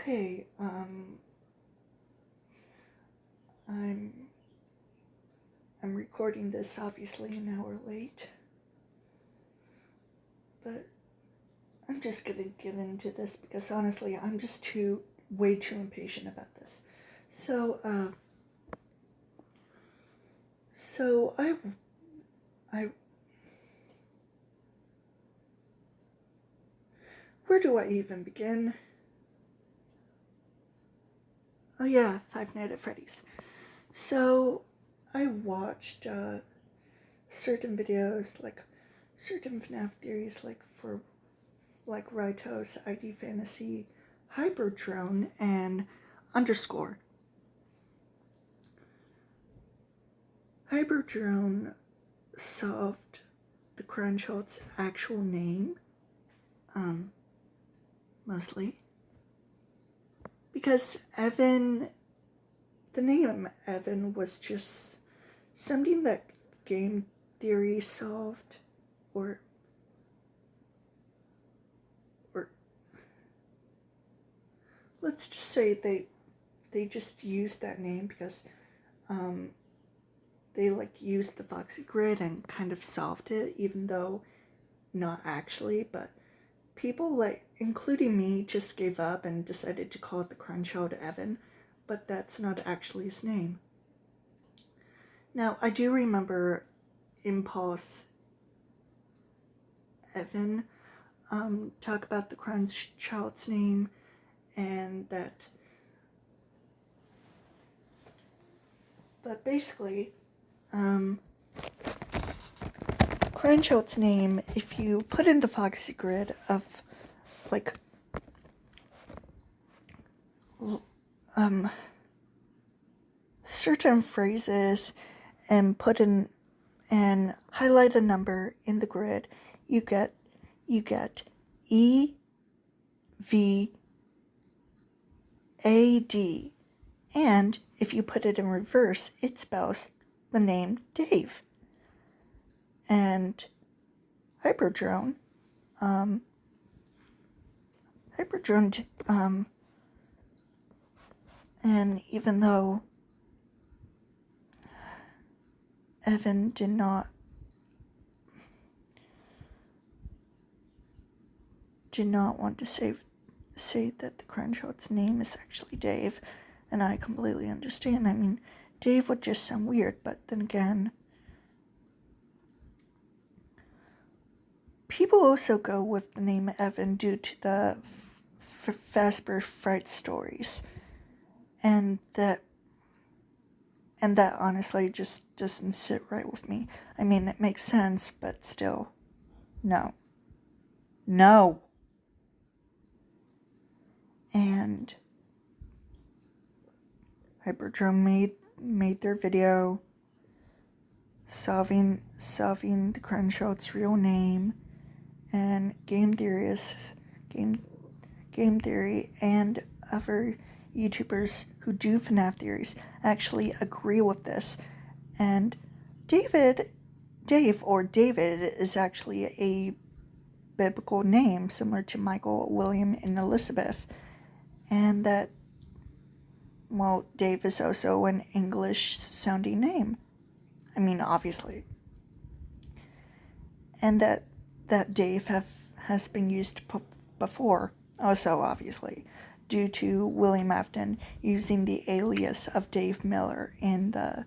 Okay, I'm recording this obviously an hour late, but I'm just gonna get into this because honestly I'm just way too impatient about this. So I where do I even begin? Oh yeah, Five Nights at Freddy's. So I watched certain videos, like certain Fnaf theories, like for like Raito's ID Fantasy, Hyperdrone, and Underscore. Hyperdrone solved the Crunchholt's actual name, mostly. Because Evan, the name Evan was just something that game theory solved, or let's just say they just used that name because they used the Foxy Grid and kind of solved it, even though not actually, but people including me, just gave up and decided to call it the Crunchhold Evan, but that's not actually his name. Now, I do remember Impulse Evan talk about the Crunchhold's name, and that, but basically, Crunchhold's name, if you put in the Foxy Grid of certain phrases and put in and highlight a number in the grid, you get EVAD, and if you put it in reverse, it spells the name Dave. And Hyperdrone, and even though Evan did not want to say that the Crunchhold's name is actually Dave, and I completely understand. I mean, Dave would just sound weird, but then again, people also go with the name Evan due to the Fazbear Fright stories, and that honestly just doesn't sit right with me. I mean, it makes sense, but still, no. And Hyperdrome made their video solving the Crunchhold's real name, and game theory and other YouTubers who do FNAF theories actually agree with this. And David is actually a biblical name similar to Michael, William, and Elizabeth, and that, well, Dave is also an English sounding name. I mean, obviously. And that Dave has been used before, also obviously, due to William Afton using the alias of Dave Miller in the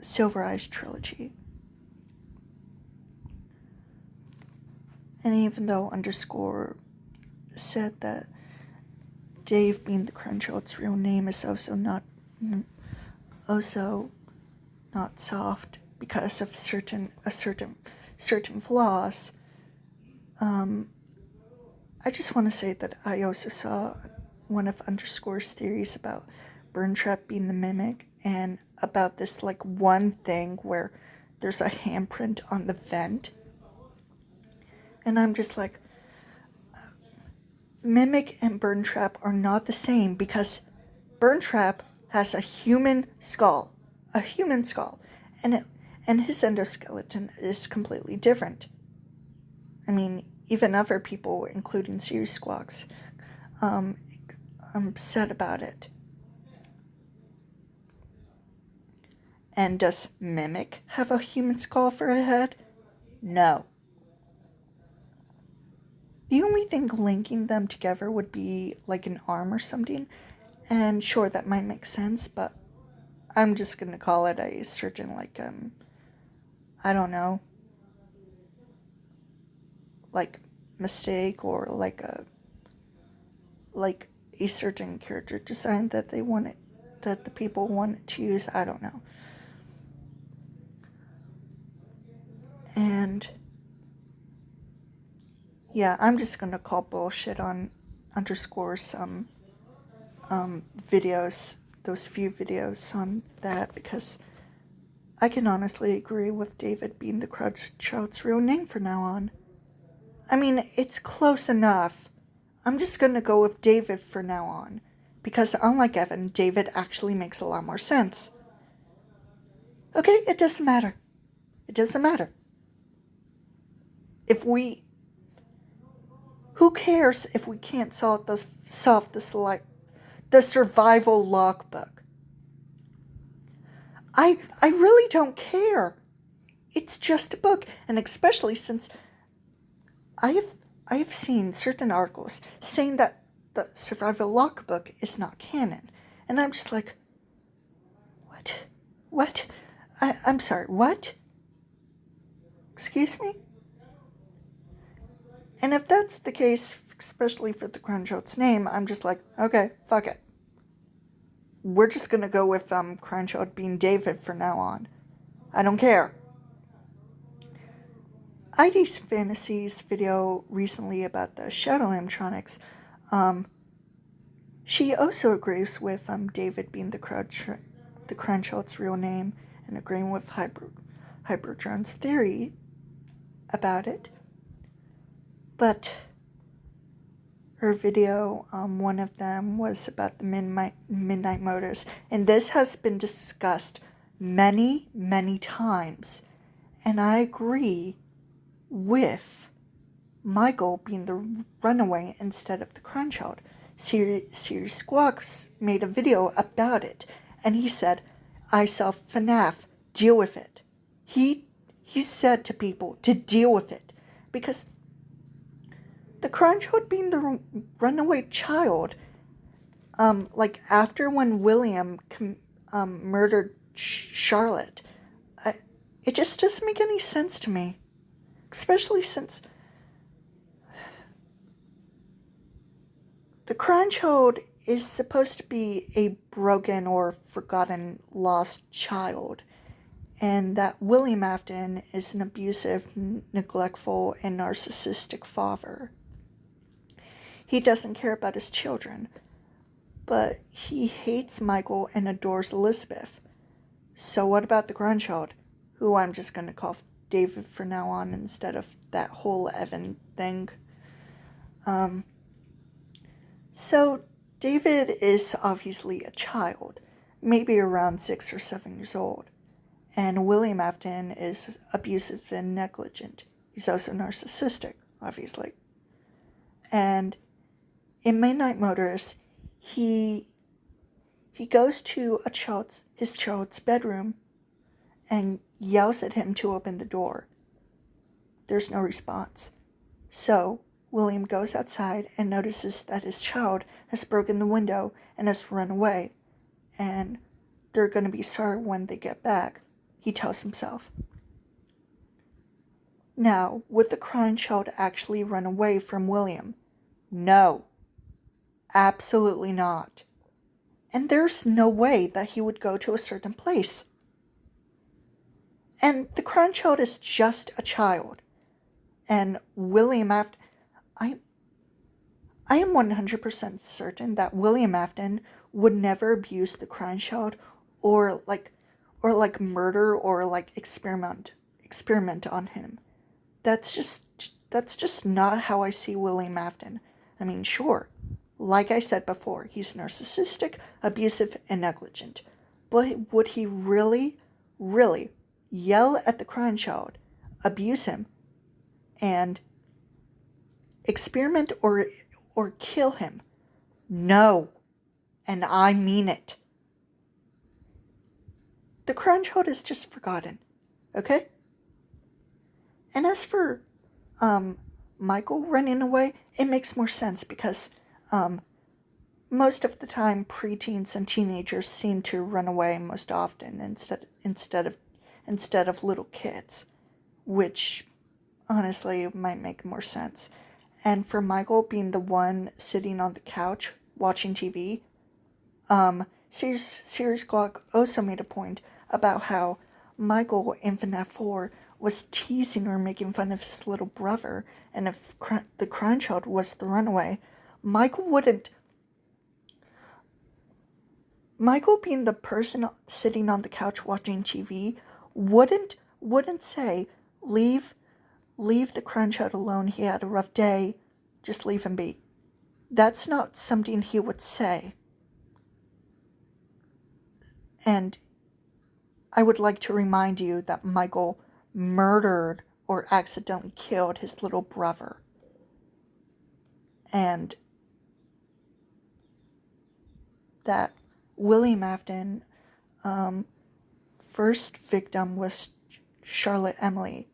Silver Eyes trilogy. And even though Underscore said that Dave being the Crunchhold's real name is also not soft because of certain flaws, I just want to say that I also saw one of Underscore's theories about Burntrap being the mimic, and about this one thing where there's a handprint on the vent, and I'm just like, Mimic and Burntrap are not the same, because Burntrap has a human skull, and his endoskeleton is completely different. I mean, even other people, including Siri Squawks, I'm upset about it. And does Mimic have a human skull for a head? No. The only thing linking them together would be like an arm or something. And sure, that might make sense, but I'm just gonna call it a certain, like, I don't know, like, mistake, or like a certain character design that the people wanted to use. I don't know. And yeah, I'm just gonna call bullshit on underscore some videos, those few videos on that, because I can honestly agree with David being the Crouch's real name from now on. I mean, it's close enough. I'm just gonna go with David for now on, because unlike Evan, David actually makes a lot more sense. Okay, it doesn't matter. It doesn't matter. Who cares if we can't solve the Survival Logbook? I really don't care. It's just a book, and especially since I have seen certain articles saying that the Survival Logbook is not canon, and I'm just like, what? I'm sorry, what? Excuse me? And if that's the case, especially for the Crunchot's name, I'm just like, okay, fuck it. We're just gonna go with Crunchot being David from now on. I don't care. ID's Fantasies video recently about the Shadow animatronics, she also agrees with David being the Crunchot's real name, and agreeing with Hyperdrone's theory about it. But her video, one of them was about the Midnight Motorist, and this has been discussed many, many times, and I agree with Michael being the runaway instead of the Crunchot. Siri Squawks made a video about it, and he said, I saw Fnaf, deal with it. He said to people to deal with it, because the Crunchot being the runaway child, like after when William murdered Charlotte, it just doesn't make any sense to me. Especially since the Crunchot is supposed to be a broken or forgotten lost child, and that William Afton is an abusive, neglectful, and narcissistic father. He doesn't care about his children, but he hates Michael and adores Elizabeth. So what about the Crunchot, who I'm just going to call David for now on instead of that whole Evan thing? So David is obviously a child, maybe around 6 or 7 years old, and William Afton is abusive and negligent. He's also narcissistic, obviously. And in Midnight Motorist, he goes to his child's bedroom and yells at him to open the door. There's no response. So William goes outside and notices that his child has broken the window and has run away, and they're going to be sorry when they get back, he tells himself. Now, would the crying child actually run away from William? No. Absolutely not. And there's no way that he would go to a certain place. And the crying child is just a child. And William Afton, I am 100% certain that William Afton would never abuse the crying child or murder or experiment on him. That's just not how I see William Afton. I mean, sure, like I said before, he's narcissistic, abusive, and negligent. But would he really, really yell at the crying child, abuse him, and experiment or kill him No. And I mean it. The crown child is just forgotten. Okay? And as for Michael running away, it makes more sense because most of the time preteens and teenagers seem to run away most often instead of little kids, which honestly might make more sense. And for Michael being the one sitting on the couch watching TV, Series Glock also made a point about how Michael in Fnaf 4 was teasing or making fun of his little brother, and if the crime child was the runaway, Michael being the person sitting on the couch watching TV, wouldn't say, leave the crime child alone, he had a rough day, just leave him be. That's not something he would say. And I would like to remind you that Michael murdered or accidentally killed his little brother. And that William Afton, first victim was Charlotte Emily,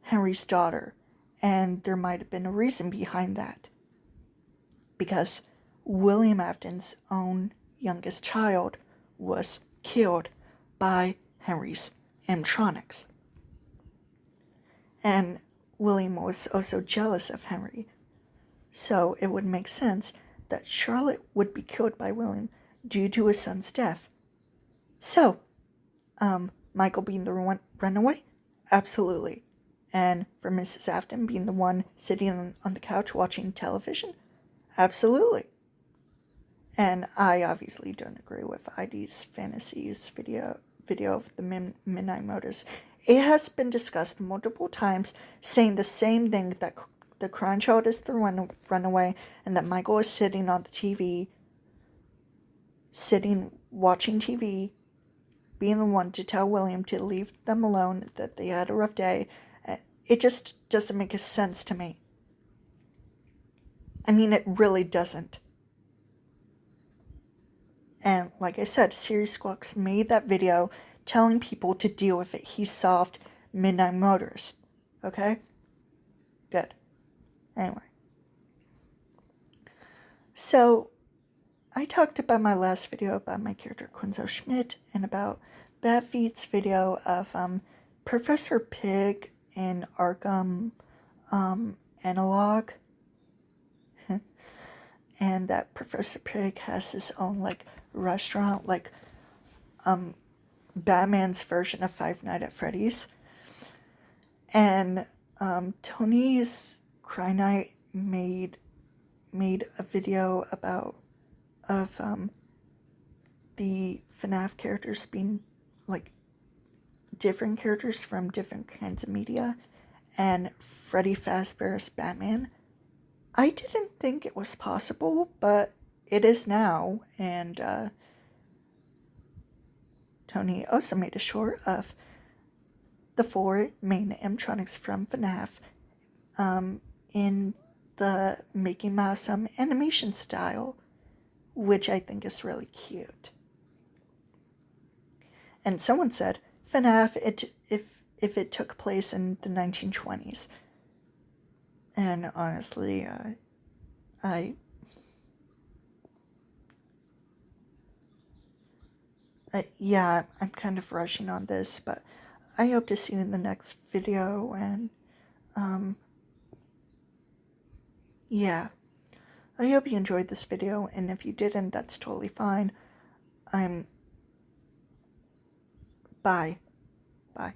Henry's daughter. And there might have been a reason behind that. Because William Afton's own youngest child was killed by Henry's animatronics. And William was also jealous of Henry. So it would make sense that Charlotte would be killed by William due to his son's death. So, Michael being the runaway? Absolutely. And for Mrs. Afton being the one sitting on the couch watching television? Absolutely. And I obviously don't agree with ID's Fantasies video of the Midnight Motors. It has been discussed multiple times, saying the same thing, that the crime child is the runaway, and that Michael is sitting on the TV, watching TV, being the one to tell William to leave them alone, that they had a rough day. It just doesn't make sense to me. I mean, it really doesn't. And like I said, Series Squawks made that video telling people to deal with it. He solved Midnight Motorist. Okay? Good. Anyway. So, I talked about my last video about my character Quinzel Schmidt, and about Batfeet's video of Professor Pig in Arkham Analog. And that Professor Pig has his own, restaurant, Batman's version of Five Nights at Freddy's. And Tony's Cry Night made a video of the FNAF characters being different characters from different kinds of media, and Freddy Fazbear's Batman. I didn't think it was possible, but it is now, and Tony also made a short of the 4 main animatronics from FNAF in the Mickey Mouse animation style, which I think is really cute. And someone said, FNAF, if it took place in the 1920s. And honestly, yeah, I'm kind of rushing on this, but I hope to see you in the next video, and, yeah. I hope you enjoyed this video, and if you didn't, that's totally fine. Bye. Bye.